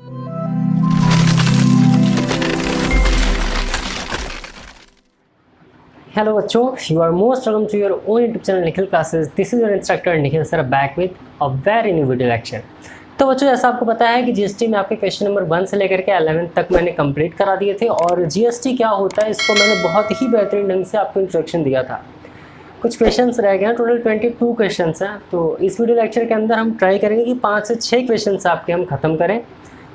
Hello बच्चों, you are most welcome to your own YouTube channel Nikhil classes. This is your instructor Nikhil sir back with a very new video lecture. तो बच्चों, जैसा आपको पता है कि जीएसटी में आपके क्वेश्चन नंबर 1 से लेकर के 11 तक मैंने कंप्लीट करा दिए थे, और जीएसटी क्या होता है इसको मैंने बहुत ही बेहतरीन ढंग से आपको इंट्रोडक्शन दिया था। कुछ क्वेश्चंस रह गए हैं, टोटल 22 क्वेश्चंस हैं। तो इस वीडियो लेक्चर के अंदर हम ट्राई करेंगे कि 5 से 6 क्वेश्चंस आपके हम खत्म करें,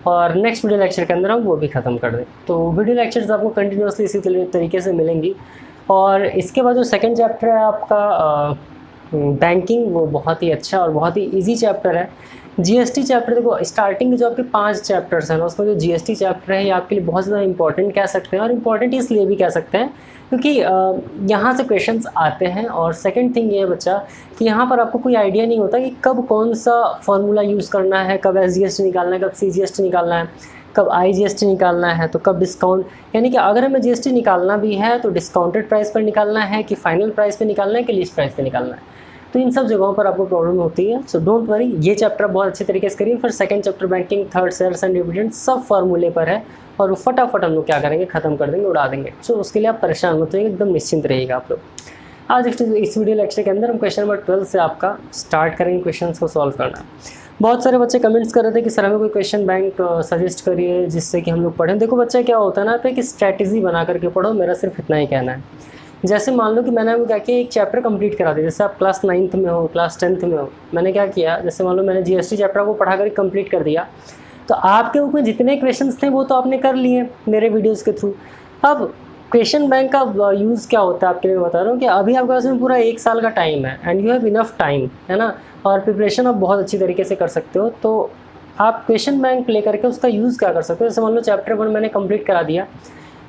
और नेक्स्ट वीडियो लेक्चर के अंदर हम वो भी ख़त्म कर दें। तो वीडियो लेक्चर्स आपको कंटिन्यूसली इसी तरीके से मिलेंगी। और इसके बाद जो सेकंड चैप्टर है आपका बैंकिंग, वो बहुत ही अच्छा और बहुत ही इजी चैप्टर है। जीएसटी चैप्टर, देखो स्टार्टिंग के जो आपके 5 चैप्टर्स हैं ना, उसमें जो जीएसटी चैप्टर है ये आपके लिए बहुत ज़्यादा इंपॉर्टेंट कह सकते हैं, और इम्पॉर्टेंट इसलिए भी कह सकते हैं क्योंकि यहाँ से क्वेश्चंस आते हैं। और सेकंड थिंग ये है बच्चा कि यहाँ पर आपको कोई आइडिया नहीं होता कि कब कौन सा फॉर्मूला यूज़ करना है, कब एसजीएसटी निकालना है, कब सीजीएसटी निकालना है, कब आईजीएसटी निकालना है, तो कब डिस्काउंट, यानी कि अगर हमें जीएसटी निकालना भी है तो डिस्काउंटेड प्राइस पर निकालना है कि फाइनल प्राइस पे निकालना है कि लिस्ट प्राइस पे निकालना है। तो इन सब जगहों पर आपको प्रॉब्लम होती है। सो डोंट वरी, ये चैप्टर बहुत अच्छे तरीके से करिए। फिर second chapter banking, third shares and dividend सब फार्मूले पर है, और वो फटाफट हम लोग क्या करेंगे, खत्म कर देंगे, उड़ा देंगे। सो उसके लिए आप परेशान मत होइए, एकदम निश्चिंत रहिएगा आप लोग। आज इस वीडियो लेक्चर के अंदर हम क्वेश्चन नंबर 12 से आपका स्टार्ट करेंगे क्वेश्चन को सॉल्व करना। बहुत सारे बच्चे कमेंट्स कर रहे थे कि सर हमें कोई क्वेश्चन बैंक सजेस्ट करिए जिससे कि हम लोग पढ़ें। देखो बच्चा, क्या होता है ना, आप एक स्ट्रैटेजी बना करके पढ़ो, मेरा सिर्फ इतना ही कहना है। जैसे मान लो कि मैंने आपको क्या किया, एक चैप्टर कंप्लीट करा दिया। जैसे आप क्लास 9th में हो, क्लास 10th में हो, मैंने क्या किया, जैसे मान लो मैंने जीएसटी चैप्टर को पढ़ा कर कंप्लीट कर दिया, तो आपके ऊपर जितने क्वेश्चंस थे वो तो आपने कर लिए मेरे वीडियोज़ के थ्रू। अब क्वेश्चन बैंक का यूज़ क्या होता है आपके लिए बता रहा हूँ कि अभी आपके पास में पूरा 1 साल का टाइम है, and you have enough time, है ना, और प्रिपरेशन आप बहुत अच्छी तरीके से कर सकते हो। तो आप क्वेश्चन बैंक लेकर के उसका यूज़ क्या कर सकते हो। जैसे मान लो चैप्टर 1 मैंने कंप्लीट करा दिया,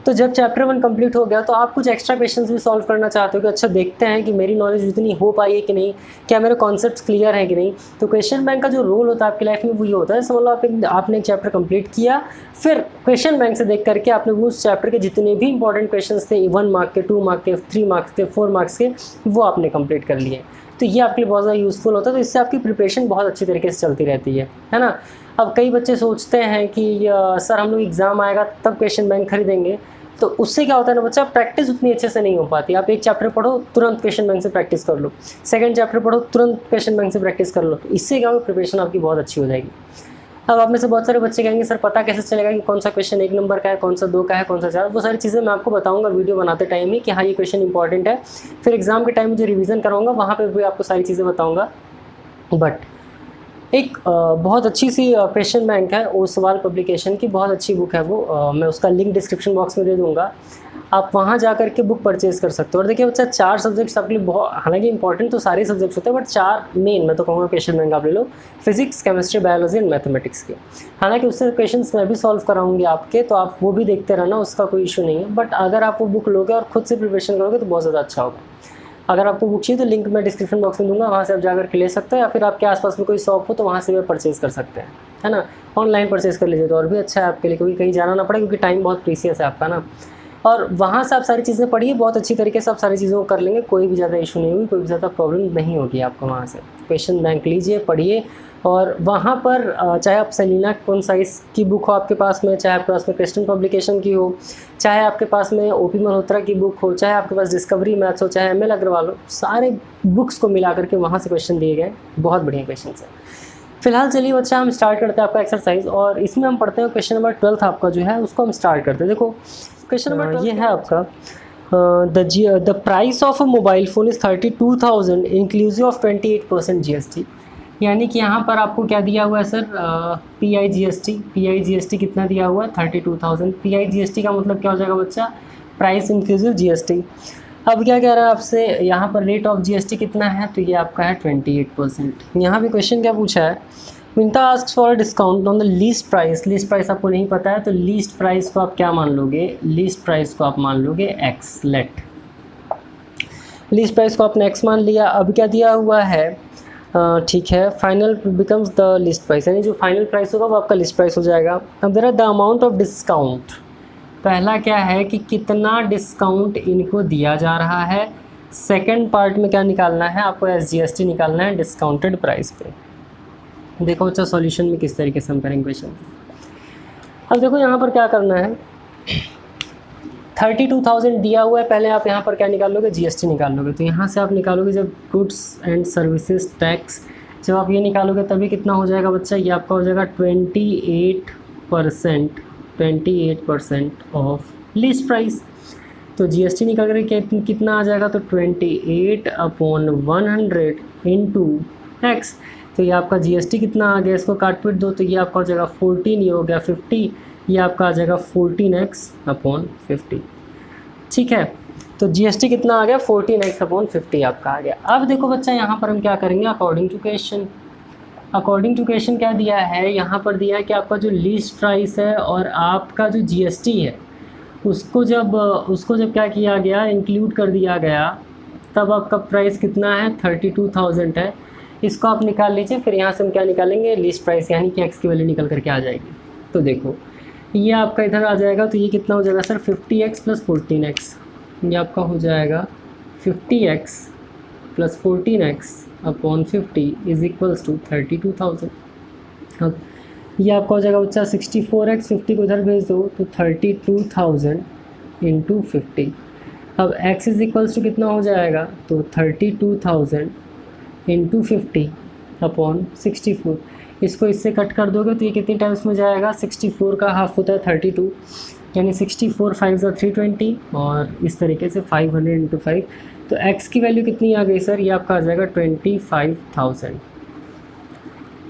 तो जब चैप्टर 1 कंप्लीट हो गया तो आप कुछ एक्स्ट्रा क्वेश्चंस भी सॉल्व करना चाहते हो कि अच्छा देखते हैं कि मेरी नॉलेज उतनी हो पाई है कि नहीं, क्या मेरे कॉन्सेप्ट्स क्लियर हैं कि नहीं। तो क्वेश्चन बैंक का जो रोल होता है आपकी लाइफ में वो ये होता है। जैसे मतलब आपने एक चैप्टर कंप्लीट किया, फिर क्वेश्चन बैंक से देख करके आपने उस चैप्टर के जितने भी इंपॉर्टेंट क्वेश्चंस थे, 1 मार्क के, 2 मार्क के, 3 मार्क्स के, 4 मार्क्स के, वो आपने कंप्लीट कर लिए। तो ये आपके लिए बहुत ज़्यादा यूज़फुल होता है। तो इससे आपकी प्रिपरेशन बहुत अच्छी तरीके से चलती रहती है ना। अब कई बच्चे सोचते हैं कि सर हम लोग एग्ज़ाम आएगा तब क्वेश्चन बैंक खरीदेंगे, तो उससे क्या होता है ना बच्चा, प्रैक्टिस उतनी अच्छे से नहीं हो पाती। आप एक चैप्टर पढ़ो, तुरंत क्वेश्चन बैंक से प्रैक्टिस कर लो, सेकंड चैप्टर पढ़ो, तुरंत क्वेश्चन बैंक से प्रैक्टिस कर लो। तो इससे क्या होगा, प्रिपरेशन आपकी बहुत अच्छी हो जाएगी। अब आप में से बहुत सारे बच्चे कहेंगे सर पता कैसे चलेगा कि कौन सा क्वेश्चन 1 नंबर का है, कौन सा 2 का है, कौन सा 4। वो सारी चीज़ें मैं आपको बताऊंगा वीडियो बनाते टाइम ही कि हाँ ये क्वेश्चन इंपॉर्टेंट है। फिर एग्जाम के टाइम मुझे रिविज़न कराऊंगा, वहाँ पर भी आपको सारी चीज़ें बताऊँगा। बट एक बहुत अच्छी सी क्वेश्चन बैंक है, वो सवाल पब्लिकेशन की बहुत अच्छी बुक है वो, मैं उसका लिंक डिस्क्रिप्शन बॉक्स में दे दूँगा, आप वहाँ जा कर के बुक परचेज़ कर सकते हो। और देखिए बच्चा, 4 सब्जेक्ट्स आपके लिए बहुत, हालांकि इंपॉर्टेंट तो सारे सब्जेक्ट्स होते हैं, बट 4 मेन मैं तो कहूँगा क्वेश्चन बैंक आप ले लो, physics, chemistry, biology and mathematics के। हालांकि उससे क्वेश्चंस मैं भी सॉल्व कराऊंगी आपके, तो आप वो भी देखते रहना, उसका कोई इशू नहीं है। बट अगर आप वो बुक लोगे और खुद से प्रिपरेशन करोगे तो बहुत ज़्यादा अच्छा होगा। अगर आपको बुक चाहिए तो लिंक मैं डिस्क्रिप्शन बॉक्स में दूंगा, वहाँ से आप जाकर के ले सकते हो, या फिर आपके आसपास में कोई शॉप हो तो वहाँ से भी परचेज़ कर सकते हैं, है ना। ऑनलाइन परचेज़ कर लीजिए तो और भी अच्छा है आपके लिए, क्योंकि कहीं जाना ना पड़े, क्योंकि टाइम बहुत प्रीसियस है आपका ना। और वहाँ से आप सारी चीज़ें पढ़िए, बहुत अच्छी तरीके से आप सारी चीज़ों को कर लेंगे, कोई भी ज़्यादा इशू नहीं होगी, कोई भी ज़्यादा प्रॉब्लम नहीं होगी आपको। वहाँ से क्वेश्चन बैंक लीजिए, पढ़िए, और वहाँ पर चाहे आप सेलिना कौन साइज़ की बुक हो आपके पास में, चाहे आपके पास में क्रिस्टन पब्लिकेशन की हो, चाहे आपके पास में ओपी मल्होत्रा की बुक हो, चाहे आपके पास डिस्कवरी मैथ्स हो, चाहे एमएल अग्रवाल हो, सारे बुक्स को मिला करके वहाँ से क्वेश्चन दिए गए, बहुत बढ़िया क्वेश्चन है। फिलहाल चलिए बच्चा, हम स्टार्ट करते हैं आपका एक्सरसाइज, और इसमें हम पढ़ते हैं क्वेश्चन नंबर 12 आपका जो है उसको हम स्टार्ट करते हैं। देखो क्वेश्चन नंबर ये है आपका, the price of a mobile phone is 32,000 inclusive of 28% GST। यानी कि यहाँ पर आपको क्या दिया हुआ है सर, PI GST कितना दिया हुआ है, 32,000। PI GST का मतलब क्या हो जाएगा बच्चा, प्राइस इंक्लूसिव GST। अब क्या कह रहा है आपसे, यहाँ पर रेट ऑफ GST कितना है, तो ये आपका है 28%। यहाँ भी क्वेश्चन क्या पूछा है, Vinta asks for discount on the least price. Least price आपको नहीं पता है, तो लीस्ट प्राइस को आप क्या मान लोगे, लीस्ट प्राइस को आप मान लोगे X। लेट लीस्ट प्राइस को आपने X मान लिया। अब क्या दिया हुआ है, ठीक है, final becomes the list price, यानी जो फाइनल प्राइस होगा वो आपका लिस्ट प्राइस हो जाएगा। अब there are the amount of discount, पहला क्या है कि कितना डिस्काउंट इनको दिया जा रहा है। सेकंड पार्ट में क्या निकालना है आपको, SGST निकालना है डिस्काउंटेड प्राइस पे। देखो बच्चा, सॉल्यूशन में किस तरीके से हम करेंगे क्वेश्चन। अब देखो यहाँ पर क्या करना है, 32,000 दिया हुआ है, पहले आप यहाँ पर क्या निकाल लोगे, जीएसटी निकाल लोगे। तो यहाँ से आप निकालोगे जब गुड्स एंड सर्विसेज टैक्स, जब आप ये निकालोगे तभी कितना हो जाएगा बच्चा, ये आपका हो जाएगा 28% ऑफ लिस्ट प्राइस। तो जीएसटी निकाल कर कितना आ जाएगा, तो 28/100 इंटू एक्स। तो ये आपका जीएसटी कितना आ गया, इसको काट पीट दो, तो ये आपका हो जाएगा 14, ये हो गया 50, ये आपका आ जाएगा 14x/50। ठीक है, तो जीएसटी कितना आ गया, 14x/50 आपका आ गया। अब देखो बच्चा यहाँ पर हम क्या करेंगे, अकॉर्डिंग टू क्वेश्चन क्या दिया है, यहाँ पर दिया है कि आपका जो लिस्ट प्राइस है और आपका जो जीएसटी है उसको जब क्या किया गया, इंक्लूड कर दिया गया, तब आपका प्राइस कितना है, 32,000 है। इसको आप निकाल लीजिए, फिर यहाँ से हम क्या निकालेंगे, लिस्ट प्राइस, यानी कि एक्स की वैल्यू निकल करके आ जाएगी। तो देखो ये आपका इधर आ जाएगा, तो ये कितना हो जाएगा सर, 50x + 14x, ये आपका हो जाएगा 50x + 14x/50 = 32,000। अब ये आपका हो जाएगा बच्चा 64x, 50 को इधर भेज दो तो 32,000 × 50। अब x = कितना हो जाएगा, तो 32,000 × 50/64। इसको इससे कट कर दोगे तो ये कितनी टाइम्स में जाएगा, 64 का हाफ होता है 32, यानी 64 5 × 320, और इस तरीके से 500 × 5। तो x की वैल्यू कितनी आ गई सर, ये आपका आ जाएगा 25,000।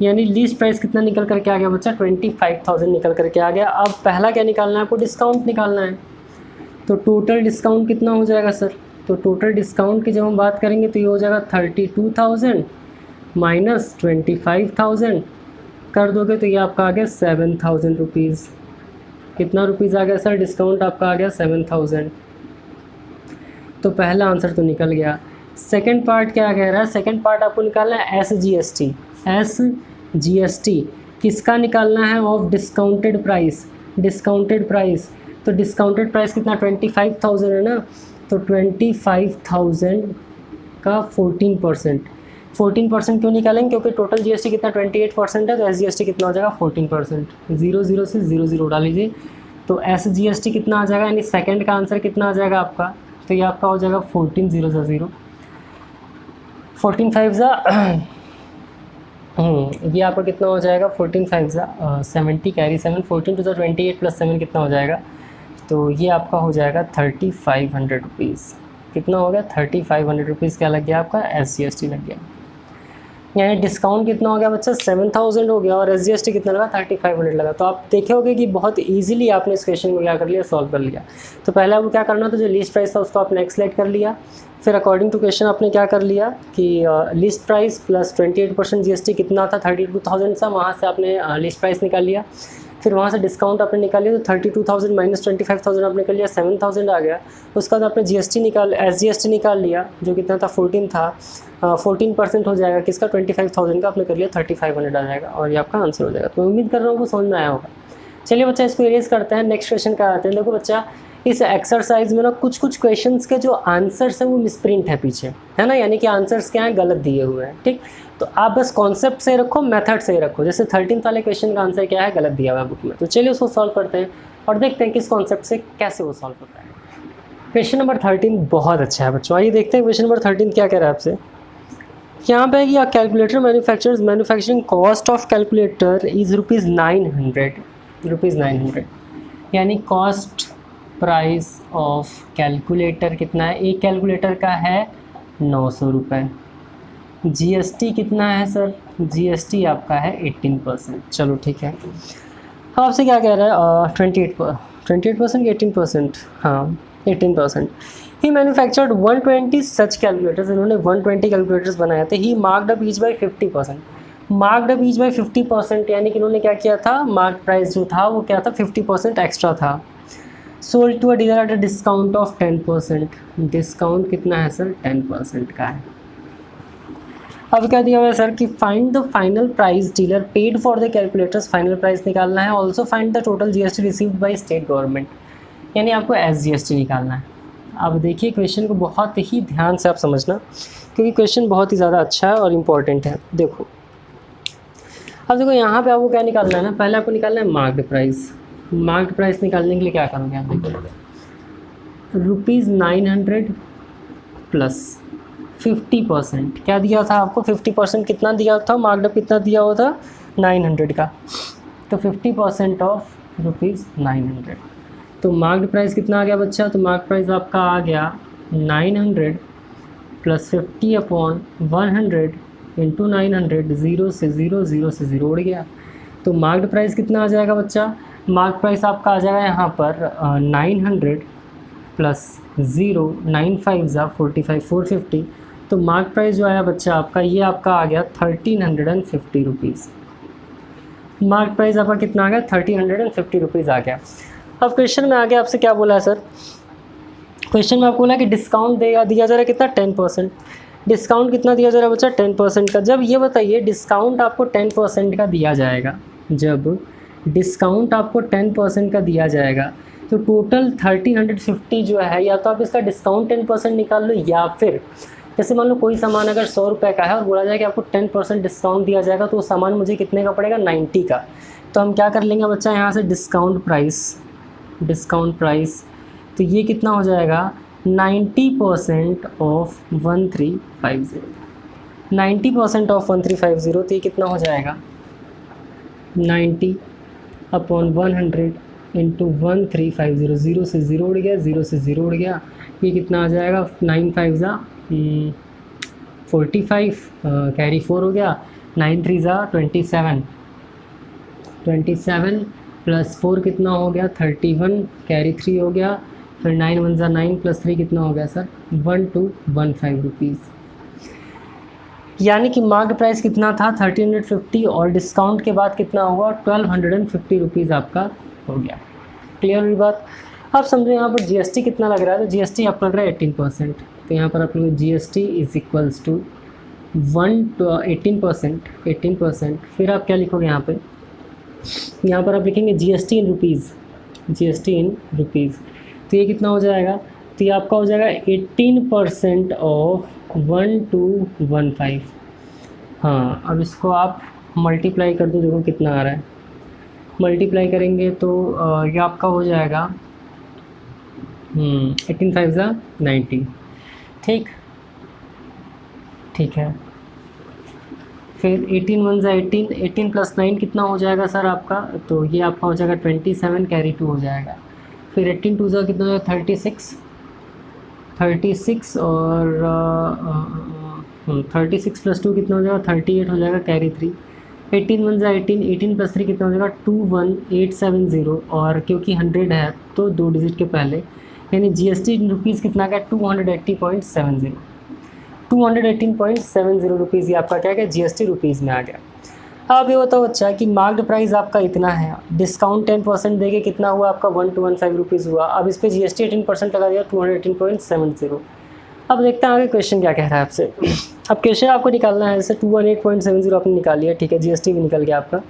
यानी लीस्ट प्राइस कितना निकल करके आ गया बच्चा, 25,000 निकल करके आ गया। अब पहला क्या निकालना है आपको, डिस्काउंट निकालना है। तो टोटल डिस्काउंट कितना हो जाएगा सर, तो टोटल डिस्काउंट की जब हम बात करेंगे तो ये हो जाएगा 32,000 माइनस 25,000 कर दोगे तो ये आपका आ गया 7,000 रुपीज़। कितना रुपीज़ आ गया सर, डिस्काउंट आपका आ गया 7,000। तो पहला आंसर तो निकल गया। सेकंड पार्ट क्या कह रहा है, सेकंड पार्ट आपको निकालना है SGST। SGST किसका निकालना है, of discounted price. Discounted price, तो डिस्काउंटेड प्राइस कितना, 25,000 है ना, तो 25,000 का 14% क्यों निकालेंगे, क्योंकि टोटल जीएसटी कितना 28% है, तो SGST कितना हो जाएगा 14%। 00 से 00 डाल लीजिए, तो SGST कितना आ जाएगा, यानी सेकंड का आंसर कितना आ जाएगा आपका, तो ये आपका हो जाएगा 14 0 0 14 5 ये आपका कितना हो जाएगा, 14 5 70 कैरी 7, 14 2 28 + 7 कितना हो जाएगा, तो ये आपका हो जाएगा 3500 रुपीज़। कितना हो गया, 3500 रुपीज़ क्या लग गया आपका, SGST लग गया। यानी डिस्काउंट कितना हो गया बच्चा, 7,000 हो गया, और SGST कितना लगा, 3500 लगा। तो आप देखे होगे कि बहुत इजीली आपने इस क्वेश्चन को क्या कर लिया, सॉल्व कर लिया। तो पहले आपको क्या करना था, जो लिस्ट प्राइस था उसको आपने एक्सलेक्ट कर लिया, फिर अकॉर्डिंग टू क्वेश्चन आपने क्या कर लिया कि लिस्ट प्राइस प्लस 28% GST कितना था, 32,000 था, वहाँ से आपने लिस्ट प्राइस निकाल लिया। फिर वहाँ से डिस्काउंट आपने निकाल लिया, तो 32,000 माइनस 25,000 आपने कर लिया, 7,000 आ गया। उसके बाद आपने SGST निकाल लिया, जो कितना था, 14 था, 14% हो जाएगा किसका, 25,000 का, आपने कर लिया 3500 आ जाएगा, और ये आपका आंसर हो जाएगा। तो मैं उम्मीद कर रहा हूँ वो समझ में आया होगा। चलिए बच्चा इसको इरेज करते हैं, नेक्स्ट क्वेश्चन का आते हैं। देखो बच्चा, इस एक्सरसाइज में ना कुछ क्वेश्चंस के जो आंसर्स हैं वो मिसप्रिंट है पीछे, है ना, यानी कि आंसर्स क्या हैं, गलत दिए हुए हैं। ठीक, तो आप बस कॉन्सेप्ट सही रखो, मेथड सही रखो। जैसे 13th वाले क्वेश्चन का आंसर क्या है, गलत दिया हुआ है बुक में। तो चलिए उसको सॉल्व करते हैं और देखते हैं किस कॉन्सेप्ट से कैसे वो सॉल्व होता है। क्वेश्चन नंबर 13 बहुत अच्छा है बच्चों, आइए देखते हैं क्वेश्चन नंबर 13 क्या कह रहा है आपसे। यहाँ पे कि calculator manufacturing cost of calculator is ₹900, यानी कॉस्ट प्राइस ऑफ कैलकुलेटर कितना है, एक कैलकुलेटर का है 900 रुपये। GST कितना है सर, GST आपका है 18%। चलो ठीक है, अब आपसे क्या कह रहा है, 28% 18%, हाँ 18%। ही मैन्युफैक्चर्ड 120 सच कैलकुलेटर्स, इन्होंने 120 कैलकुलेटर्स बनाए थे। He marked up each by 50%, marked up each by 50%, यानी कि इन्होंने क्या किया था, मार्क प्राइस जो था वो क्या था, 50% एक्स्ट्रा था। Sold to a dealer at a discount of 10%, discount कितना है सर, 10% का है। अब क्या दिया हुआ है सर कि find the final price dealer paid for the calculators, final price निकालना है। Also find the total GST received by state government, यानी आपको SGST निकालना है। अब देखिए क्वेश्चन को बहुत ही ध्यान से आप समझना, क्योंकि क्वेश्चन बहुत ही ज़्यादा अच्छा है और इम्पॉर्टेंट है। देखो अब देखो यहाँ पे आपको क्या निकालना है ना, पहले आपको निकालना है मार्क्ड प्राइस। मार्केट प्राइस निकालने के लिए क्या करोगे आप, देखो ₹900 प्लस 50%, क्या दिया था आपको 50% कितना दिया था, मार्कअप कितना दिया हुआ था 900 का, तो 50% ऑफ ₹900। तो मार्केट प्राइस कितना आ गया बच्चा, तो मार्केट प्राइस आपका आ गया 900 प्लस 50/100 इंटू 900, 0 से 0, 0 से 0 उड़ गया। तो मार्केट प्राइस कितना आ जाएगा बच्चा, मार्केट प्राइस आपका आ जाएगा यहाँ पर 900 प्लस 0, 9 5 ज़ा 45, 450। तो मार्केट प्राइस जो आया बच्चा आपका, ये आपका आ गया 1350 रुपीज़। मार्केट प्राइस आपका कितना आ गया, 1350 रुपीज़ आ गया। अब क्वेश्चन में आगे आपसे क्या बोला है सर, क्वेश्चन में आपको बोला कि डिस्काउंट दिया जा रहा है कितना, 10%। डिस्काउंट कितना दिया जा रहा है बच्चा, 10% का। जब ये बताइए डिस्काउंट आपको 10% का दिया जाएगा, जब डिस्काउंट आपको 10% का दिया जाएगा, तो टोटल 1350 जो है, या तो आप इसका डिस्काउंट 10% निकाल लो, या फिर जैसे मान लो कोई सामान अगर 100 रुपये का है और बोला जाए कि आपको 10% डिस्काउंट दिया जाएगा, तो वो सामान मुझे कितने का पड़ेगा, 90 का। तो हम क्या कर लेंगे बच्चा, यहाँ से डिस्काउंट प्राइस, तो ये कितना हो जाएगा 90% ऑफ 1350, 90% ऑफ 1350, तो ये कितना हो जाएगा 90/100 इंटू 1350, 0 से 0 उड़ गया, 0 से 0 उड़ गया, ये कितना आ जाएगा 9 5 ज़ा 45, कैरी 4 हो गया, 9 3 ज़ा 27 प्लस 4 कितना हो गया 31, कैरी 3 हो गया, फिर 9 1 ज़ा 9 प्लस 3 कितना हो गया सर 1215 रुपीज़। यानी कि मार्केट प्राइस कितना था 1350 और डिस्काउंट के बाद कितना हुआ 1250 रुपीज़ आपका हो गया। क्लियर हुई बात। अब समझो यहाँ पर जीएसटी कितना लग रहा है, तो जीएसटी आपका लग रहा है 18%, तो यहाँ पर आप लोग जीएसटी इज इक्वल्स टू 18%। फिर आप क्या लिखोगे यहाँ पर आप लिखेंगे जीएसटी इन रुपीज़, तो ये कितना हो जाएगा, तो ये आपका हो जाएगा 18% ऑफ 1215। हाँ, अब इसको आप मल्टीप्लाई कर दो, देखो कितना आ रहा है, मल्टीप्लाई करेंगे तो ये आपका हो जाएगा 18 5 ज़ा 90, ठीक है। फिर 18 1 ज़ा 18 प्लस 9 कितना हो जाएगा सर आपका, तो ये आपका हो जाएगा 27, कैरी 2 हो जाएगा। फिर 18 2 ज़ा कितना हो जाएगा 36 और 36 प्लस 2 कितना हो जाएगा 38 हो जाएगा, कैरी 3। 18 1 ज़ा 18 प्लस 3 कितना हो जाएगा 21870, और क्योंकि 100 है तो 2 डिजिट के पहले, यानी जीएसटी इन रुपीज़ कितना का 280.70, 218.70 रुपीज़ ये आपका क्या जीएसटी रुपीज़ में आ गया। अब ये बताओ अच्छा कि मार्केट प्राइस आपका इतना है, डिस्काउंट 10% देके कितना हुआ आपका 1215 रुपीज़ हुआ। अब इस पर जीएसटी 18% लगा दिया 218.70। अब देखते हैं आगे क्वेश्चन क्या कह रहा है आपसे। अब क्वेश्चन आपको निकालना है, जैसे 218.70 आपने निकाल लिया, ठीक है, जीएसटी भी निकल गया आपका।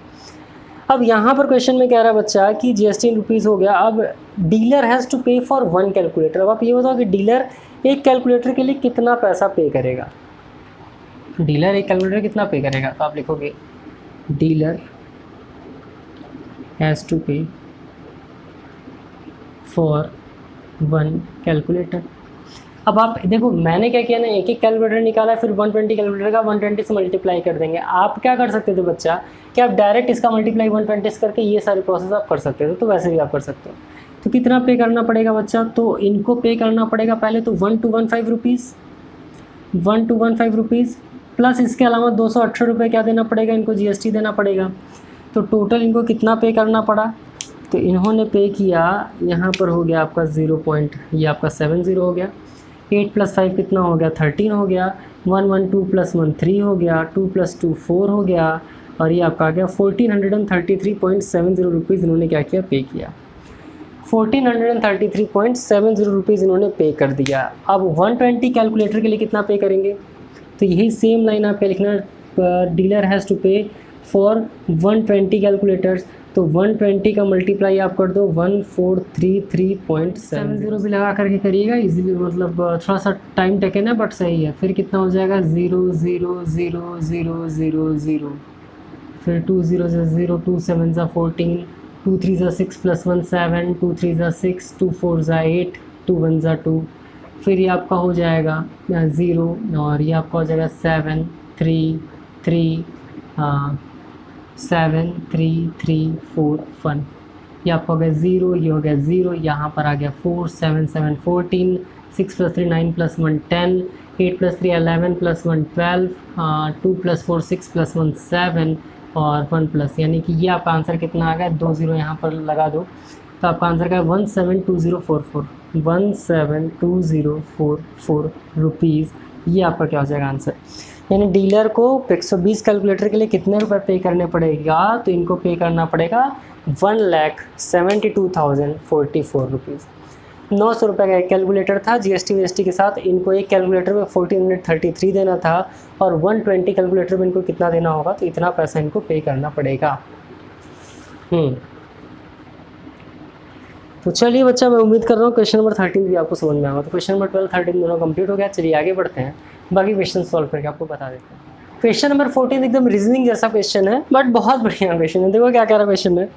अब यहाँ पर क्वेश्चन में कह रहा है बच्चा कि जीएसटी इन रुपीज़ हो गया, अब डीलर हैज़ टू पे फॉर 1 कैलकुलेटर। अब आप ये बताओ कि डीलर एक कैलकुलेटर के लिए कितना पैसा पे करेगा, डीलर एक कैलकुलेटर कितना पे करेगा, तो आप लिखोगे डीलर हैज़ टू पे फॉर 1 कैलकुलेटर। अब आप देखो मैंने क्या किया ना, एक एक कैलकुलेटर निकाला, फिर 120 कैलकुलेटर का 120 से मल्टीप्लाई कर देंगे। आप क्या कर सकते थे बच्चा कि आप डायरेक्ट इसका मल्टीप्लाई 120 करके ये सारी प्रोसेस आप कर सकते थे, तो वैसे भी आप कर सकते हो। तो कितना पे करना पड़ेगा बच्चा, तो इनको पे करना पड़ेगा पहले तो 1215 रुपीज़ प्लस इसके अलावा 218 रुपये क्या देना पड़ेगा, इनको जीएसटी देना पड़ेगा। तो टोटल इनको कितना पे करना पड़ा, तो इन्होंने पे किया, यहाँ पर हो गया आपका ये आपका 70 हो गया, 8 + 5 कितना हो गया 13 हो गया, 112 + 1 3 हो गया, 2 + 2 4 हो गया, और ये आपका आ गया 1433.70 रुपीज़ इन्होंने क्या किया, पे किया। 1433.70 रुपीज़ इन्होंने पे कर दिया। अब 120 कैलकुलेटर के लिए कितना पे करेंगे, तो यही सेम लाइन आपका लिखना, डीलर हैज़ टू पे फॉर 120 कैलकुलेटर्स। तो 120 का मल्टीप्लाई आप कर दो 1433.70 भी लगा करके करिएगा इजीली, मतलब थोड़ा सा टाइम टेकन है बट सही है। फिर कितना हो जाएगा 0 0 0 0 0 0, फिर 2 0 0 2 7 14, 2 3 ज़ा 6 + 1 7, 2 3 ज़ा 6, 2 4 ज़ा 8, 2 1 ज़ा 2, फिर ये आपका हो जाएगा 0 और ये आपका हो जाएगा 7 3 3 7 3 3 4 1, ये आपका हो गया 0, ये हो गया 0, यहाँ पर आ गया 4 7 7 14, 6 + 3 9 + 1 10, 8 + 3 11 + 1 12, 2 + 4 6 + 1 7 और 1 प्लस, यानी कि ये आपका आंसर कितना आ गया, 2 0 यहाँ पर लगा दो तो आपका आंसर का 172044, 172044 रुपीज़, ये आपका क्या हो जाएगा आंसर। यानी डीलर को 120 कैलकुलेटर के लिए कितने रुपए पे करने पड़ेगा, तो इनको पे करना पड़ेगा 1,72,044 रुपीज़। 900 रुपये का एक कैलकुलेटर था, जीएसटी वीएसटी के साथ इनको एक कैलकुलेटर में 1433 देना था और 120 कैलकुलेटर में इनको कितना देना होगा, तो इतना पैसा इनको पे करना पड़ेगा। तो चलिए बच्चा, मैं उम्मीद कर रहा हूँ क्वेश्चन नंबर 13 भी आपको समझ में आएगा। तो क्वेश्चन नंबर 12 13 दोनों कंप्लीट हो गया। चलिए आगे बढ़ते हैं, बाकी क्वेश्चन सॉल्व करके आपको बता देते हैं। क्वेश्चन नंबर 14 एकदम रीजनिंग जैसा क्वेश्चन है, बट बहुत बढ़िया क्वेश्चन है। देखो क्या कह रहा है क्वेश्चन में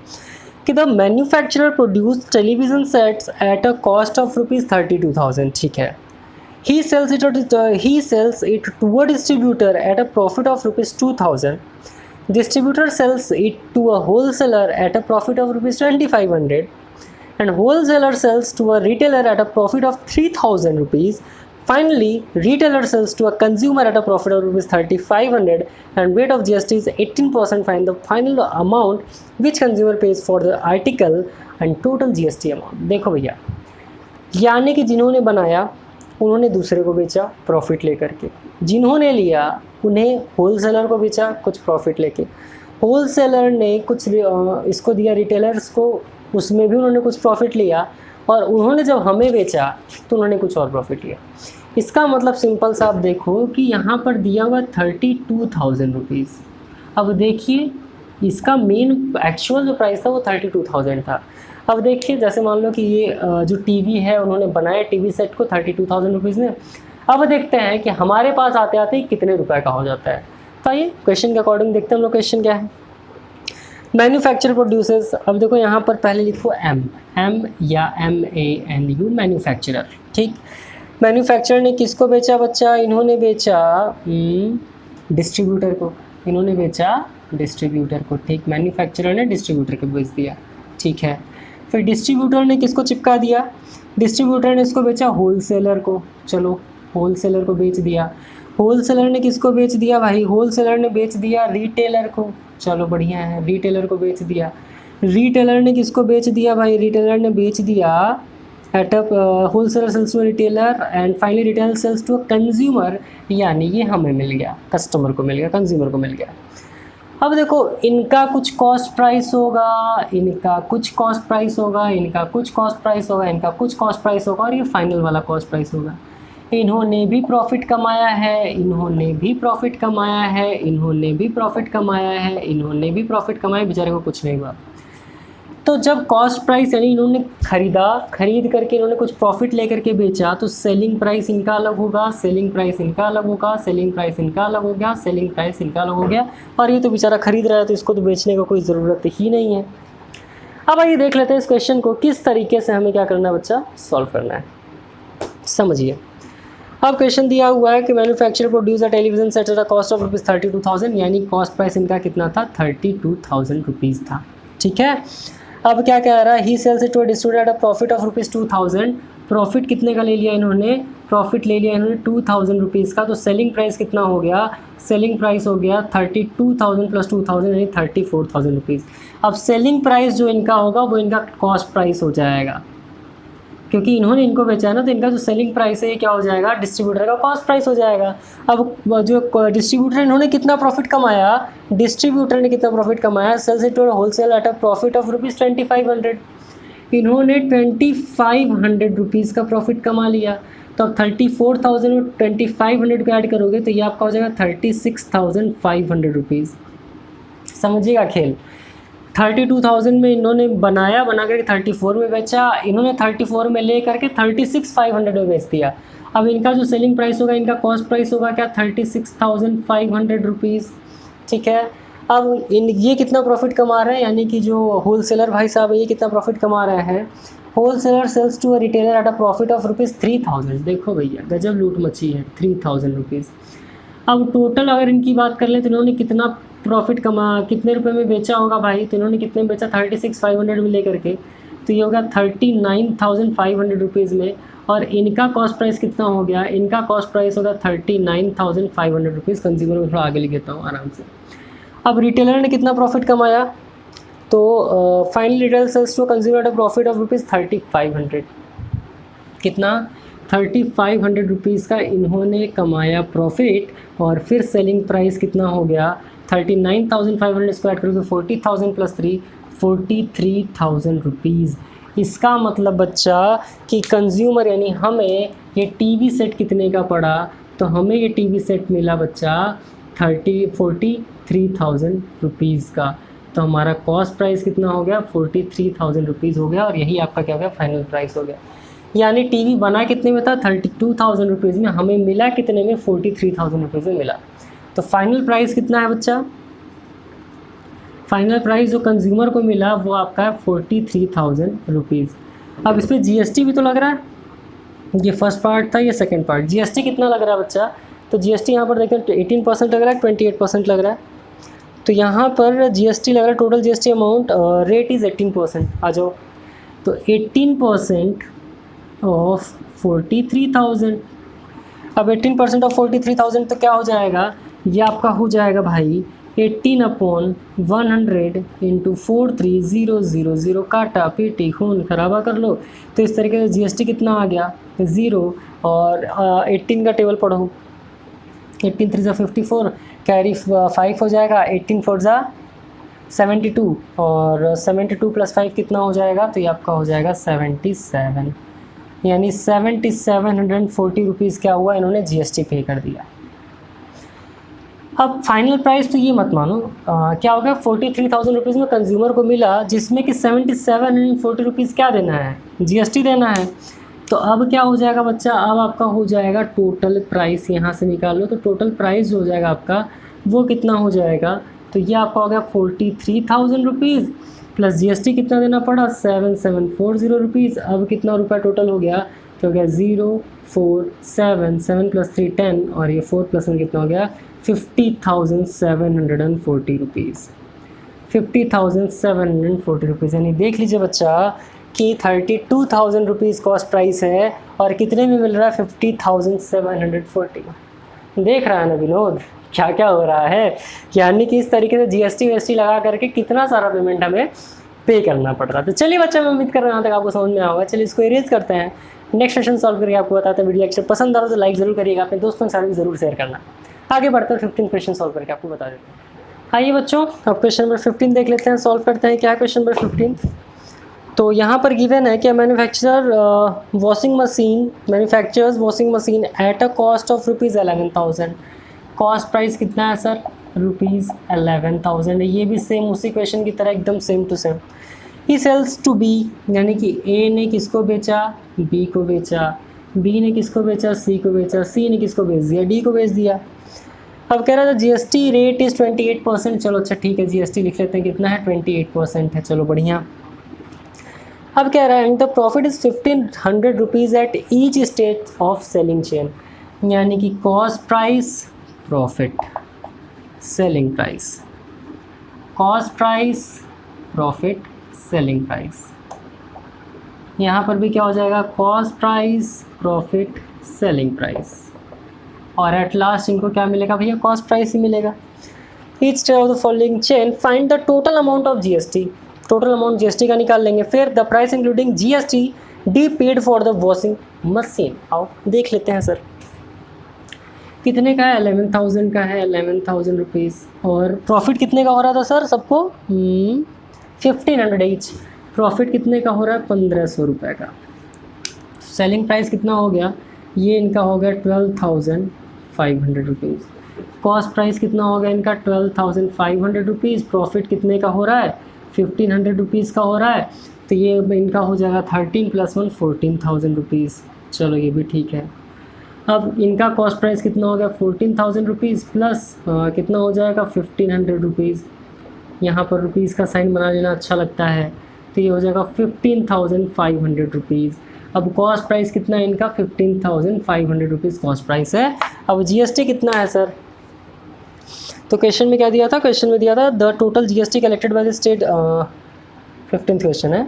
कि the manufacturer produce television sets at a cost of ₹32,000, ठीक है। He sells it to a distributor at a profit of ₹2,000. Distributor sells it to a wholesaler at a profit of ₹2,500 and wholesaler sells to a retailer at a profit of ₹3,000. Finally, retailer sells to a consumer at a profit of ₹3,500 and weight of GST is 18%. Find the final amount which consumer pays for the article and total GST amount. देखो भैया, यानी कि जिन्होंने बनाया उन्होंने दूसरे को बेचा प्रॉफिट लेकर के, जिन्होंने लिया उन्हें होलसेलर को बेचा कुछ प्रॉफिट लेके, होलसेलर ने कुछ इसको दिया रिटेलर्स को, उसमें भी उन्होंने कुछ प्रॉफिट लिया, और उन्होंने जब हमें बेचा तो उन्होंने कुछ और प्रॉफिट लिया। इसका मतलब सिंपल सा आप देखो कि यहाँ पर दिया हुआ 32,000 रुपीज़। अब देखिए इसका मेन एक्चुअल जो प्राइस था वो 32,000 था। अब देखिए जैसे मान लो कि ये जो टीवी है उन्होंने बनाया टीवी सेट को 32,000 रुपीज़ में। अब देखते हैं कि हमारे पास आते आते ही कितने रुपए का हो जाता है। तो आइए क्वेश्चन के अकॉर्डिंग देखते हैं हम लोग क्वेश्चन क्या है। मैन्युफैक्चर प्रोड्यूसेस, अब देखो यहाँ पर पहले लिखो एम या MANU, मैन्युफैक्चरर, ठीक। मैन्युफैक्चरर ने किसको बेचा बच्चा, इन्होंने बेचा डिस्ट्रीब्यूटर को, इन्होंने बेचा डिस्ट्रीब्यूटर को, ठीक। मैन्युफैक्चरर ने डिस्ट्रीब्यूटर को बेच दिया, ठीक है। फिर डिस्ट्रीब्यूटर ने किसको चिपका दिया, डिस्ट्रीब्यूटर ने इसको बेचा होलसेलर को, चलो होलसेलर को बेच दिया। होलसेलर ने किसको बेच दिया भाई, होलसेलर ने बेच दिया रिटेलर को, चलो बढ़िया है, रिटेलर को बेच दिया। रिटेलर ने किसको बेच दिया भाई, रिटेलर ने बेच दिया at a wholesaler sales to retailer and finally retailer sales to consumer, यानी ये हमें मिल गया, कस्टमर को मिल गया, कंज्यूमर को मिल गया। अब देखो इनका कुछ कॉस्ट प्राइस होगा, इनका कुछ कॉस्ट प्राइस होगा, इनका कुछ कॉस्ट प्राइस होगा, इनका कुछ कॉस्ट प्राइस होगा, और ये फाइनल वाला कॉस्ट प्राइस होगा। इन्होंने भी प्रॉफिट कमाया है, इन्होंने भी प्रॉफिट कमाया है, इन्होंने भी प्रॉफिट कमाया है, इन्होंने भी प्रॉफिट कमाया, बेचारे को कुछ नहीं हुआ। तो जब कॉस्ट प्राइस यानी इन्होंने खरीद करके इन्होंने कुछ प्रॉफिट लेकर के बेचा, तो सेलिंग प्राइस इनका अलग होगा, सेलिंग प्राइस इनका अलग होगा, सेलिंग प्राइस इनका अलग हो गया, सेलिंग प्राइस इनका अलग हो गया, और ये तो बेचारा खरीद रहा है तो इसको तो बेचने का कोई ज़रूरत ही नहीं है। अब आइए देख लेते हैं इस क्वेश्चन को किस तरीके से हमें क्या करना है बच्चा, सॉल्व करना है। समझिए, अब क्वेश्चन दिया हुआ है कि manufacturer produce a television set eight a cost of ₹32,000, यानी कॉस्ट प्राइस इनका कितना था, 32,000 रुपीज़ था, ठीक है। अब क्या कह रहा है, he sells it to a distributor at a profit of ₹2,000, profit कितने का ले लिया इन्होंने, प्रॉफिट ले लिया इन्होंने 2,000 रुपीज़ का, तो सेलिंग प्राइस कितना हो गया, सेलिंग प्राइस हो गया 32,000 + 2,000 यानी 34,000 रुपीज़। अब सेलिंग प्राइस जो इनका होगा वो इनका कॉस्ट प्राइस हो जाएगा, क्योंकि इन्होंने इनको बेचा है ना, तो इनका जो सेलिंग प्राइस है ये क्या हो जाएगा, डिस्ट्रीब्यूटर का कॉस्ट प्राइस हो जाएगा। अब जो डिस्ट्रीब्यूटर इन्होंने कितना प्रॉफिट कमाया, डिस्ट्रीब्यूटर ने कितना प्रॉफिट कमाया, sales it to wholesale at a profit of ₹2,500, इन्होंने 2,500 रुपीज़ का प्रॉफिट कमा लिया। तो अब 34,000 और 2,500 को ऐड करोगे तो ये आपका हो जाएगा 36,500 रुपीज़। समझिएगा खेल, 32,000 में इन्होंने बना करके 34 में बेचा, इन्होंने 34 में ले करके 36,500 में बेच दिया। अब इनका जो सेलिंग प्राइस होगा, इनका कॉस्ट प्राइस होगा क्या, 36,500 रुपीज़, ठीक है। अब ये कितना प्रॉफिट कमा रहे हैं, यानी कि जो होलसेलर भाई साहब है ये कितना प्रॉफिट कमा रहे हैं। Wholesaler sales to a retailer at a profit of ₹3000। देखो भैया गजब लूट मची है, ₹3000। अब टोटल अगर इनकी बात कर लें तो इन्होंने कितना प्रॉफिट कितने रुपए में बेचा होगा भाई, तो इन्होंने कितने में बेचा 36,500 में लेकर के, तो ये होगा 39,500 रुपीज़ में। और इनका कॉस्ट प्राइस कितना हो गया, इनका कॉस्ट प्राइस होगा 39,500 रुपीज़। कंज्यूमर में थोड़ा आगे लिख देता हूँ आराम से। अब रिटेलर ने कितना प्रॉफिट कमाया, तो final retail sales to consumer at a profit of ₹3500। कितना, 3500 रुपीज़ का इन्होंने कमाया प्रॉफिट। और फिर सेलिंग प्राइस कितना हो गया, 39,500 इसको ऐड करोगे 40,000 + 3 43,000 रुपीज़। इसका मतलब बच्चा कि कंज्यूमर यानी हमें ये टीवी सेट कितने का पड़ा, तो हमें ये टीवी सेट मिला बच्चा 43,000 रुपीज़ का। तो हमारा कॉस्ट प्राइस कितना हो गया, 43,000 रुपीज़ हो गया। और यही आपका क्या हो गया, फाइनल प्राइस हो गया। यानी टीवी बना कितने में था, 32,000 रुपीज़ में, हमें मिला कितने में, 43,000 रुपीज़ में मिला। तो फाइनल प्राइस कितना है बच्चा, फाइनल प्राइस जो कंज्यूमर को मिला वो आपका है 43,000 रुपीज़। अब इस पर GST भी तो लग रहा है, ये फर्स्ट पार्ट था, ये सेकंड पार्ट। GST कितना लग रहा है बच्चा, तो GST यहाँ पर देखें 18% लग रहा है, 28% लग रहा है। तो यहाँ पर GST लग रहा है, total GST amount rate is 18%। आ जाओ, तो 18% ऑफ 43,000। अब 18% ऑफ 43,000 तो क्या हो जाएगा, ये आपका हो जाएगा भाई 18/100 × 43000। काटा पीटी खून खराबा कर लो। तो इस तरीके से GST कितना आ गया, 0। और 18 का टेबल पढ़ो, 18 3 54, कैरी 5 हो जाएगा, 18 4 72, और 72 + 5 कितना हो जाएगा, तो ये आपका हो जाएगा 77। यानी 7740 रुपीज़ क्या हुआ, इन्होंने GST पे कर दिया। अब फाइनल प्राइस तो ये मत मानो, क्या हो गया, 43,000 रुपीज़ में कंज्यूमर को मिला, जिसमें कि 7740 रुपीज़ क्या देना है, GST देना है। तो अब क्या हो जाएगा बच्चा, अब आपका हो जाएगा टोटल प्राइस, यहाँ से निकालो तो टोटल प्राइस जो हो जाएगा आपका वो कितना हो जाएगा, तो ये आपका हो गया 43,000 रुपीज़ प्लस GST कितना देना पड़ा, 7740 रुपीज़। अब कितना रुपया टोटल हो गया, तो हो गया 047, 7 + 3 10, और ये 4 + 1 कितना हो गया 50,740 रुपीज़। 50,740 रुपीज़। यानी देख लीजिए बच्चा कि 32,000 रुपीज़ कॉस्ट प्राइस है और कितने में मिल रहा है, 50,740। देख रहा है ना विनोद क्या क्या हो रहा है। यानी कि इस तरीके से GST लगा करके कितना सारा पेमेंट हमें पे करना पड़ रहा है। तो चलिए बच्चा, मैं उम्मीद कर रहा हूँ तक आपको समझ में आएगा। चलिए इसको इरेज करते हैं, नेक्स्ट क्वेश्चन सॉल्व करके आपको बताते हैं। वीडियो लेक्चर पसंद आ रहा तो लाइक ज़रूर करिएगा, अपने दोस्तों के साथ भी ज़रूर शेयर करना। आगे बढ़ते हैं, 15 क्वेश्चन सॉल्व करके आपको बता देते हैं। आइए बच्चों, अब क्वेश्चन नंबर 15 देख लेते हैं, सॉल्व करते हैं। क्या है क्वेश्चन नंबर 15, तो यहाँ पर गिवन है कि manufacturers washing machine eight a cost of ₹11,000। Cost price कितना है सर, ₹11,000 है। ये भी सेम उसी क्वेश्चन की तरह एकदम सेम टू सेम। ही सेल्स टू बी, यानी कि ए ने किसको बेचा, बी को बेचा, बी ने किसको बेचा, सी को बेचा, सी ने किसको बेच दिया, डी को बेच दिया। अब कह रहा था GST रेट इज़ 28%। चलो अच्छा ठीक है, GST लिख लेते हैं, कितना है 28% है, चलो बढ़िया। अब कह रहा है the profit is 1,500 rupees at each stage of selling chain, यानी कि cost price, profit, selling price, cost price, profit, selling price. यहाँ पर भी क्या हो जाएगा, cost price, profit, selling price, और एट लास्ट इनको क्या मिलेगा भैया, कॉस्ट प्राइस ही मिलेगा। Each stage of the following chain find the total amount of GST। Total amount GST का निकाल लेंगे। फिर the price including GST D paid for the washing machine. आओ देख लेते हैं सर, कितने का है, 11,000 का है, 11,000 रुपीज़। और प्रॉफिट कितने का हो रहा था सर सबको, 1,500 ईच। प्रॉफिट कितने का हो रहा है, 1,500 रुपये का। सेलिंग प्राइस कितना हो गया, ये इनका हो गया 12,500 रुपीज़। कॉस्ट प्राइस कितना हो गया इनका, 12,500 रुपीज़। प्रॉफिट कितने का हो रहा है, 1,500 रुपीज़ का हो रहा है। तो ये इनका हो जाएगा 13 + 1 14,000 रुपीज़। चलो ये भी ठीक है। अब इनका कॉस्ट प्राइस कितना हो गया, 14,000 रुपीज़ प्लस कितना हो जाएगा 1,500 रुपीज़। यहाँ पर रुपीज़ का साइन बना लेना अच्छा लगता है, तो ये हो जाएगा 15,500 रुपीज़। अब कॉस्ट प्राइस कितना है इनका, 15,500 रुपीज़ कॉस्ट प्राइस है। अब जीएसटी कितना है सर, तो क्वेश्चन में क्या दिया था, क्वेश्चन में दिया था the total GST collected by the state, 15th question है,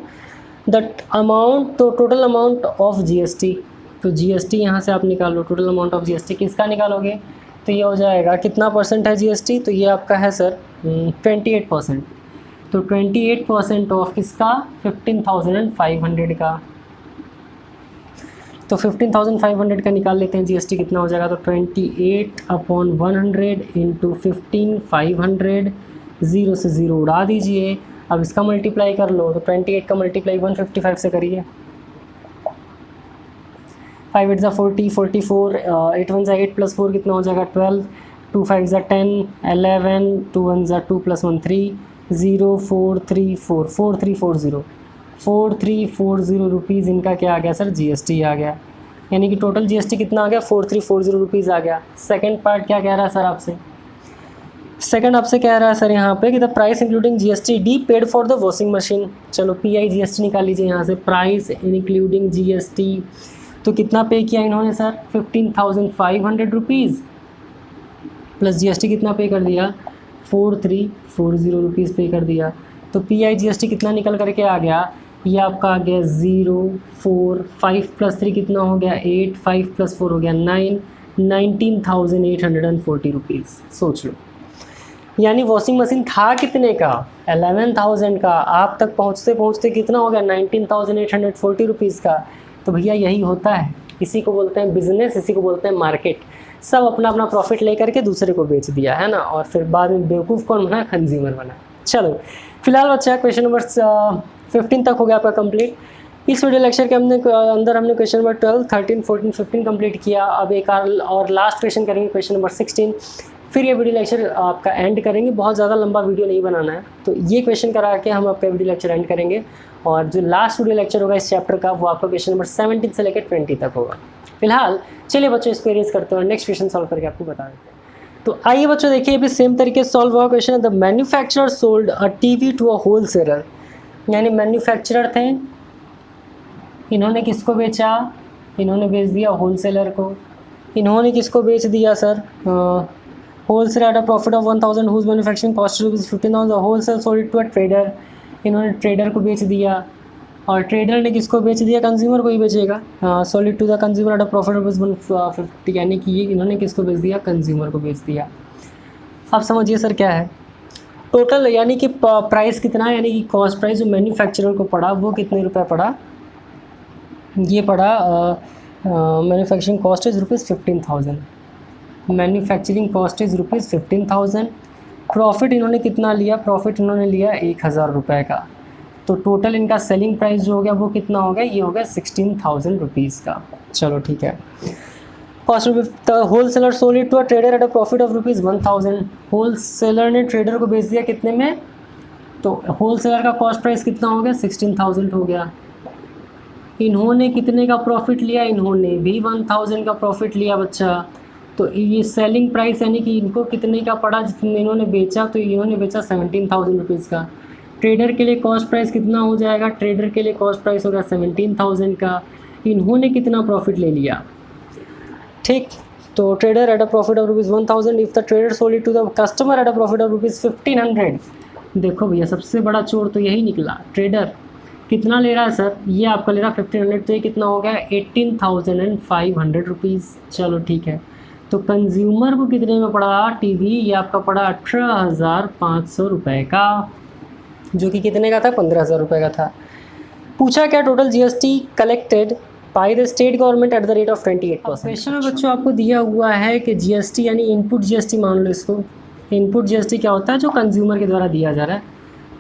द अमाउंट, तो टोटल अमाउंट ऑफ जीएसटी, तो जीएसटी यहाँ से आप निकालो, टोटल अमाउंट ऑफ जीएसटी किसका निकालोगे, तो ये हो जाएगा कितना परसेंट है जीएसटी, तो ये आपका है सर 28%, तो 28% ऑफ किसका, 15,500 का, तो 15,500 का निकाल लेते हैं जीएसटी कितना हो जाएगा, तो 28/100 इंटू 15,500, 0 से 0 उड़ा दीजिए। अब इसका मल्टीप्लाई कर लो, तो 28 का मल्टीप्लाई 155 से करिए, 5 8 40, 44, 8 1 8 + 4 कितना हो जाएगा 12, 2 5 10, 11, 2 1 2 + 1 3, 0 4 3 4, 4340, 4340 रुपीज़ इनका क्या आ गया सर, जीएसटी आ गया। यानी कि टोटल जीएसटी कितना आ गया, 4340 रुपीज़ आ गया। सेकंड पार्ट क्या कह रहा है सर आपसे, सेकंड आपसे कह रहा है सर यहाँ पे कि the price including GST D paid for the washing machine. चलो पीआई जीएसटी निकाल लीजिए यहाँ से, प्राइस इंक्लूडिंग जीएसटी, तो कितना पे किया इन्होंने सर, 15,500 रुपीज़ प्लस जीएसटी कितना पे कर दिया, 4340 रुपीज़ पे कर दिया। तो पीआई जीएसटी कितना निकल करके आ गया, ये आपका आ गया 0 4 5 + 3 कितना हो गया 8, 5 + 4 हो गया 9, 19,840 रुपीज़। सोच लो, यानी वॉशिंग मशीन था कितने का, 11,000 का, आप तक पहुँचते पहुँचते कितना हो गया 19,840 रुपीज़ का। तो भैया यही होता है, इसी को बोलते हैं बिजनेस, इसी को बोलते हैं मार्केट। सब अपना अपना प्रॉफिट लेकर के दूसरे को बेच दिया है ना, और फिर बाद में बेवकूफ़ कौन बना, कंज्यूमर बना। चलो फिलहाल बच्चा क्वेश्चन नंबर 15 तक हो गया आपका कंप्लीट। इस वीडियो लेक्चर के अंदर हमने क्वेश्चन नंबर 12, 13, 14, 15 कंप्लीट किया। अब एक और लास्ट क्वेश्चन करेंगे, क्वेश्चन नंबर 16, फिर ये वीडियो लेक्चर आपका एंड करेंगे। बहुत ज़्यादा लंबा वीडियो नहीं बनाना है, तो ये क्वेश्चन करा के हम आपका वीडियो लेक्चर एंड करेंगे। और जो लास्ट वीडियो लेक्चर होगा इस चैप्टर का, वो आपका क्वेश्चन नंबर 17 से लेकर 20 तक होगा। फिलहाल चलिए बच्चों इसको इरेज करते हैं और नेक्स्ट क्वेश्चन सॉल्व करके आपको बता देते हैं। तो आइए बच्चों देखिए, अभी सेम तरीके से सॉल्व हुआ क्वेश्चन है। The manufacturer sold a TV to a wholesaler, यानी मैन्युफैक्चरर थे, इन्होंने किसको बेचा, इन्होंने बेच दिया होलसेलर को। इन्होंने किसको बेच दिया sir, wholesaler at a profit of 1,000 whose manufacturing cost ₹15,000, wholesale sold to a trader, इन्होंने ट्रेडर को बेच दिया। और ट्रेडर ने किसको बेच दिया, कंज्यूमर को ही बेचेगा, sold to the consumer at a profit of 150, यानी कि ये इन्होंने किसको बेच दिया, कंज्यूमर को बेच दिया। अब समझिए सर क्या है टोटल, यानी कि प्राइस कितना है, यानी कि कॉस्ट प्राइस जो मैन्युफैक्चरर को पड़ा वो कितने रुपए पड़ा, ये पड़ा manufacturing cost is ₹15,000, manufacturing cost is ₹15,000। Profit इन्होंने कितना लिया, प्रॉफिट इन्होंने लिया 1,000 रुपये का। तो टोटल इनका सेलिंग प्राइस जो हो गया वो कितना हो गया, ये हो गया 16,000 रुपीज़ का। चलो ठीक है। Cost wholesaler sold it to a trader at a profit of ₹1,000, wholesaler ने ट्रेडर को बेच दिया कितने में, तो होलसेलर का कॉस्ट प्राइस कितना हो गया 16,000 हो गया। इन्होंने कितने का प्रॉफिट लिया, इन्होंने भी 1,000 का प्रॉफिट लिया बच्चा। तो ये सेलिंग प्राइस यानी कि इनको कितने का पड़ा, जितने इन्होंने बेचा, तो इन्होंने बेचा 17,000 रुपीज़ का। ट्रेडर के लिए कॉस्ट प्राइस कितना हो जाएगा, ट्रेडर के लिए कॉस्ट प्राइस होगा 17,000 का। इन्होंने कितना प्रॉफिट ले लिया, ठीक, तो trader at a profit of ₹1,000, if the trader sold it to the customer at a profit of ₹1,500। देखो भैया सबसे बड़ा चोर तो यही निकला, ट्रेडर कितना ले रहा है सर, ये आपका ले रहा है 1,500, तो ये कितना हो गया 18,500 रुपीज़। चलो ठीक है। तो कंज्यूमर को कितने में पड़ा टीवी, ये आपका पड़ा 18,500 रुपये का, जो कि कितने का था, 15,000 रुपये का था। पूछा क्या, total GST collected by the state government at the rate of 28%। Question में बच्चों आपको दिया हुआ है कि जीएसटी यानी इनपुट जीएसटी मान लो इसको, इनपुट जीएसटी क्या होता है, जो कंज्यूमर के द्वारा दिया जा रहा है।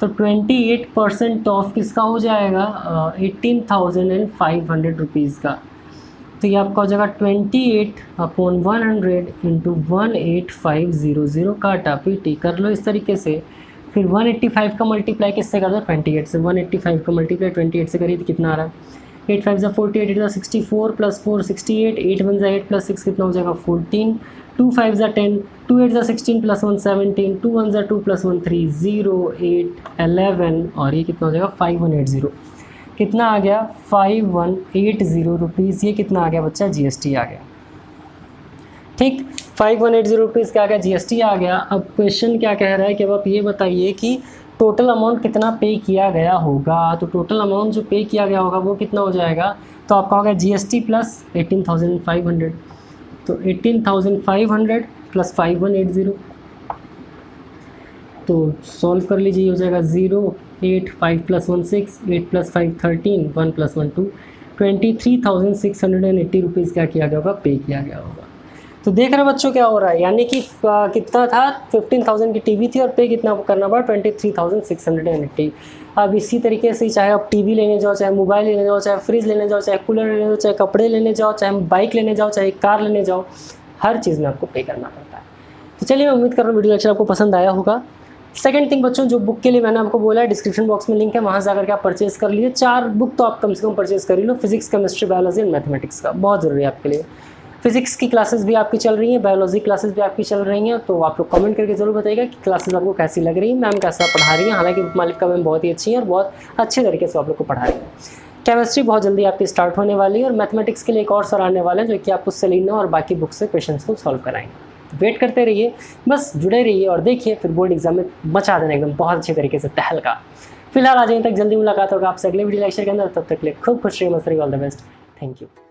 तो 28% ऑफ किसका हो जाएगा, 18,500 रुपीज़ का। तो ये आपका हो जाएगा 28/100 इंटू 18500 काटा पीटी कर लो इस तरीके से। फिर 185 का मल्टीप्लाई किससे कर दो, 28 से। 185 का मल्टीप्लाई 28 से करिए तो कितना आ रहा है 8 5 ज़ा 48, 8 ज़ा 64 प्लस 4 68, 8 1 ज़ा 8 प्लस 6 कितना हो जाएगा 14, 2 5 ज़ा 10, 2 8 ज़ा 16 प्लस 1 17, 2 1 ज़ा 2 प्लस 1 3 0 8 11 और ये कितना हो जाएगा 5180। कितना आ गया 5180 रुपीज़। ये कितना आ गया बच्चा GST आ गया। ठीक, 5180 रुपीज़ क्या आ गया GST आ गया। अब क्वेश्चन क्या कह रहा है कि अब आप ये बताइए कि टोटल अमाउंट कितना पे किया गया होगा। तो टोटल अमाउंट जो पे किया गया होगा वो कितना हो जाएगा, तो आपका होगा GST प्लस 18,500। तो 18,500 प्लस 5180, तो सॉल्व कर लीजिए, ये हो जाएगा 0 8 5 प्लस 1 6 8 प्लस 5 13 1 प्लस 1 2 23,680 रुपीज़ क्या किया गया होगा, पे किया गया होगा। तो देख रहे बच्चों क्या हो रहा है, यानी कि कितना था 15,000 की टीवी थी और पे कितना करना पड़ा 23,680। अब इसी तरीके से चाहे आप टीवी लेने जाओ, चाहे मोबाइल लेने जाओ, चाहे फ्रिज लेने जाओ, चाहे कूलर लेने जाओ, चाहे कपड़े लेने जाओ, चाहे बाइक लेने जाओ, चाहे कार लेने जाओ, हर चीज़ में आपको पे करना पड़ता है। तो चलिए मैं उम्मीद कर रहा हूँ वीडियो लेक्चर आपको पसंद आया होगा। सेकंड थिंग बच्चों, जो बुक के लिए मैंने आपको बोला है डिस्क्रिप्शन बॉक्स में लिंक है, वहाँ से जाकर के आप परचेज कर लीजिए। 4 बुक तो आप कम से कम परचेज कर ही लो, physics chemistry biology and mathematics का, बहुत ज़रूरी है आपके लिए। फिजिक्स की क्लासेस भी आपकी चल रही हैं, बायोलॉजी क्लासेस भी आपकी चल रही हैं, तो आप लोग कमेंट करके ज़रूर बताइएगा कि क्लासेस आपको कैसी लग रही है, मैम कैसा पढ़ा रही हैं। हालांकि मालिका मैम बहुत ही अच्छी हैं और बहुत अच्छे तरीके से आप लोग को पढ़ा रही हैं। केमिस्ट्री बहुत जल्दी आपकी स्टार्ट होने वाली है और मैथमेटिक्स के लिए एक और सर आने वाले हैं जो कि आपको सेलिना और बाकी बुक से क्वेश्चन को सॉल्व कराएंगे। वेट करते रहिए, बस जुड़े रहिए और देखिए फिर बोर्ड एग्जाम में मचा देना एकदम बहुत अच्छे तरीके से तहलका। फिलहाल आ जाए तक जल्दी मुलाकात होगा आपसे अगले वीडियो लेक्चर के अंदर, तब तक के लिए खूब खुश रहिए, मस्त रहिए, all the best, thank you.